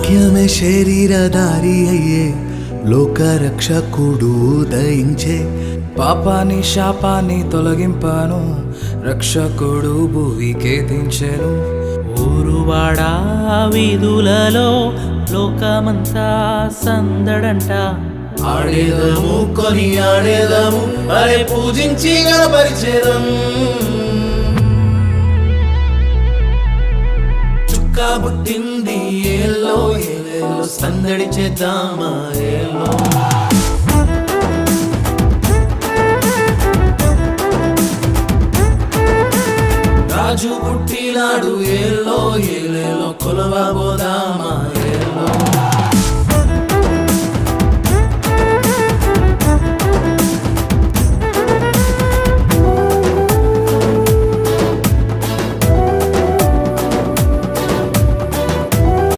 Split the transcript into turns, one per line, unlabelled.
వాక్యమే శరీరధారి అయ్యే లోకరక్షకుడు ఉదయించే.
పాపాన్ని శాపాన్ని తొలగింపాను, రక్షకుడు భువికే దించెను.
ఊరువాడా వీధులలో లోకమంతా సందడంట.
ఆడేదము కొని ఆడేదము అరే పూజించి గణపరిచేదం. చుక్క పుట్టింది ఏలో ఏలేలో సందడి చేద్దామా ఏలో. రాజు పుట్టినాడు ఏలో ఏలేలో కొలవబోదామా